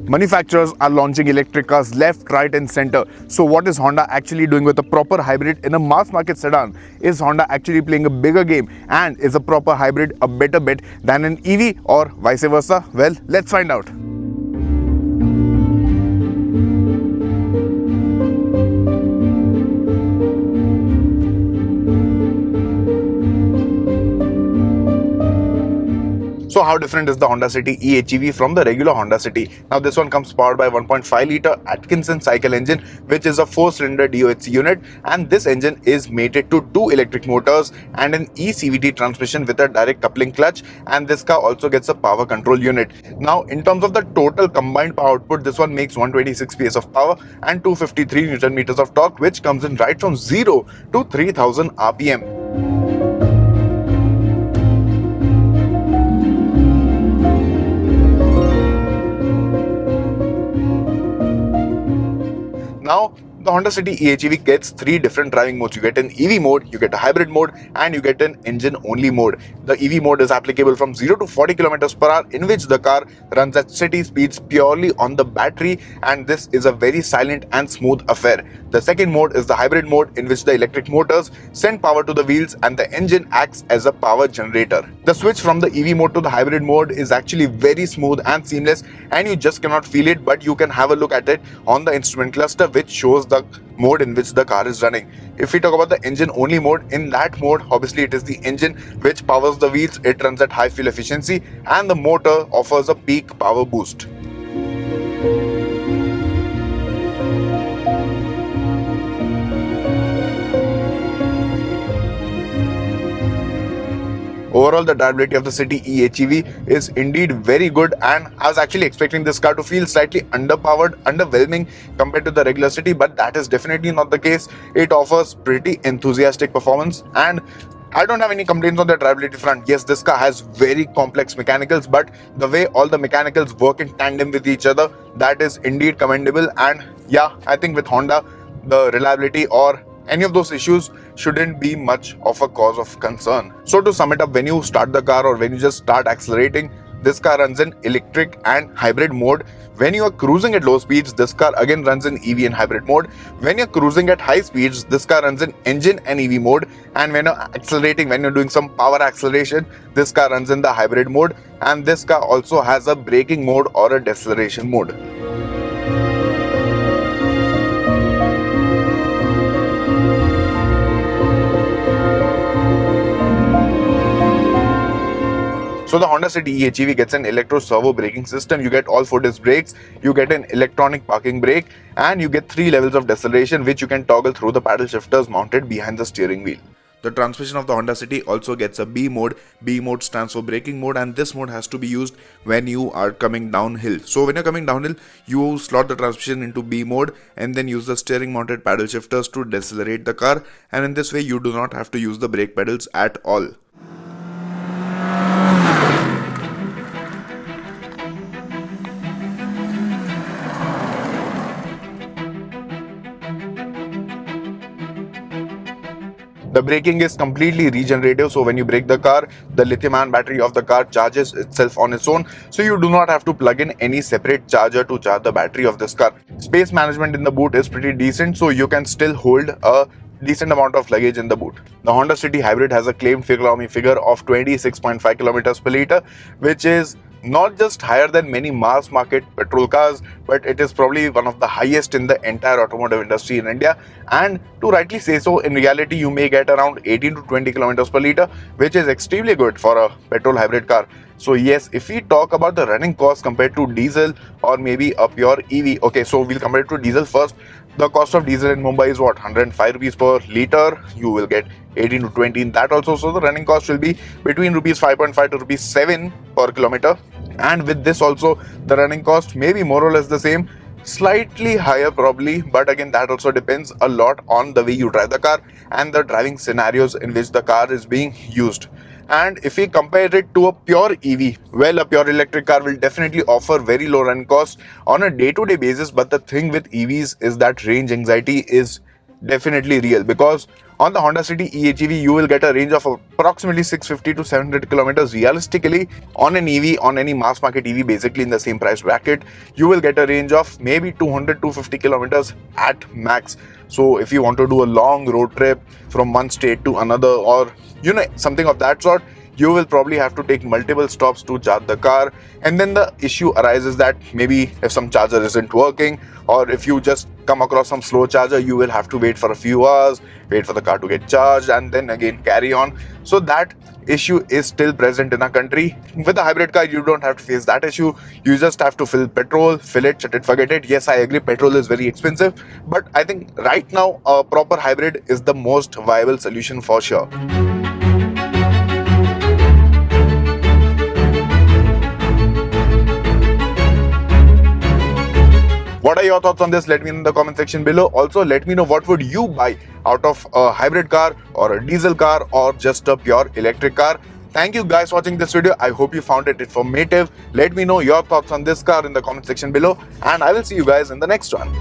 Manufacturers are launching electric cars left, right and center. So what is Honda actually doing with a proper hybrid in a mass market sedan? Is Honda actually playing a bigger game, and is a proper hybrid a better bet than an EV or vice versa? Well, let's find out. So how different is the Honda City eHEV from the regular Honda City? Now this one comes powered by 1.5 litre Atkinson cycle engine, which is a 4-cylinder DOHC unit, and this engine is mated to 2 electric motors and an eCVT transmission with a direct coupling clutch, and this car also gets a power control unit. Now in terms of the total combined power output, this one makes 126 PS of power and 253 Newton meters of torque, which comes in right from 0 to 3000 RPM. Now, the Honda City eHEV gets 3 different driving modes. You get an EV mode, you get a hybrid mode, and you get an engine-only mode. The EV mode is applicable from 0 to 40 km per hour, in which the car runs at city speeds purely on the battery, and this is a very silent and smooth affair. The second mode is the hybrid mode, in which the electric motors send power to the wheels and the engine acts as a power generator. The switch from the EV mode to the hybrid mode is actually very smooth and seamless, and you just cannot feel it, but you can have a look at it on the instrument cluster, which shows the mode in which the car is running. If we talk about the engine only mode, in that mode obviously it is the engine which powers the wheels, it runs at high fuel efficiency, and the motor offers a peak power boost. Overall, the drivability of the City eHEV is indeed very good, and I was actually expecting this car to feel slightly underpowered, underwhelming compared to the regular City, but that is definitely not the case. It offers pretty enthusiastic performance, and I don't have any complaints on the drivability front. Yes, this car has very complex mechanicals, but the way all the mechanicals work in tandem with each other, that is indeed commendable. And yeah, I think with Honda, the reliability or any of those issues shouldn't be much of a cause of concern. So to sum it up, when you start the car or when you just start accelerating, this car runs in electric and hybrid mode. When you are cruising at low speeds, this car again runs in EV and hybrid mode. When you're cruising at high speeds, this car runs in engine and EV mode. And when you're accelerating, when you're doing some power acceleration, this car runs in the hybrid mode. And this car also has a braking mode or a deceleration mode. So the Honda City eHEV gets an electro-servo braking system. You get all 4 disc brakes, you get an electronic parking brake, and you get 3 levels of deceleration, which you can toggle through the paddle shifters mounted behind the steering wheel. The transmission of the Honda City also gets a B mode. B mode stands for braking mode, and this mode has to be used when you are coming downhill. So when you're coming downhill, you slot the transmission into B mode and then use the steering mounted paddle shifters to decelerate the car, and in this way you do not have to use the brake pedals at all. The braking is completely regenerative, so when you brake the car, the lithium-ion battery of the car charges itself on its own, so you do not have to plug in any separate charger to charge the battery of this car. Space management in the boot is pretty decent, so you can still hold a decent amount of luggage in the boot. The Honda City Hybrid has a claimed fuel economy figure of 26.5 kilometers per litre, which is not just higher than many mass market petrol cars, but it is probably one of the highest in the entire automotive industry in India. And to rightly say so, in reality you may get around 18 to 20 kilometers per litre, which is extremely good for a petrol hybrid car. So yes, if we talk about the running cost compared to diesel or maybe a pure EV, okay, so we'll compare it to diesel first. The cost of diesel in Mumbai is what, 105 rupees per litre. You will get 18 to 20 in that also. So the running cost will be between rupees 5.5 to rupees 7 per kilometer. And with this also, the running cost may be more or less the same, slightly higher probably, but again that also depends a lot on the way you drive the car and the driving scenarios in which the car is being used. And if we compare it to a pure EV, well, a pure electric car will definitely offer very low run cost on a day-to-day basis. But the thing with EVs is that range anxiety is definitely real, because on the Honda City EHEV you will get a range of approximately 650 to 700 kilometers. Realistically, on an EV, on any mass market EV, basically in the same price bracket, you will get a range of maybe 200 to 250 kilometers at max. So if you want to do a long road trip from one state to another, or something of that sort, you will probably have to take multiple stops to charge the car. And then the issue arises that maybe if some charger isn't working, or if you just come across some slow charger, you will have to wait for a few hours, wait for the car to get charged, and then again carry on. So that issue is still present in our country. With a hybrid car, you don't have to face that issue. You just have to fill petrol, fill it, shut it, forget it. Yes, I agree, petrol is very expensive, but I think right now a proper hybrid is the most viable solution for sure. What are your thoughts on this? Let me know in the comment section below. Also, let me know what would you buy out of a hybrid car or a diesel car or just a pure electric car. Thank you guys for watching this video. I hope you found it informative. Let me know your thoughts on this car in the comment section below, and I will see you guys in the next one.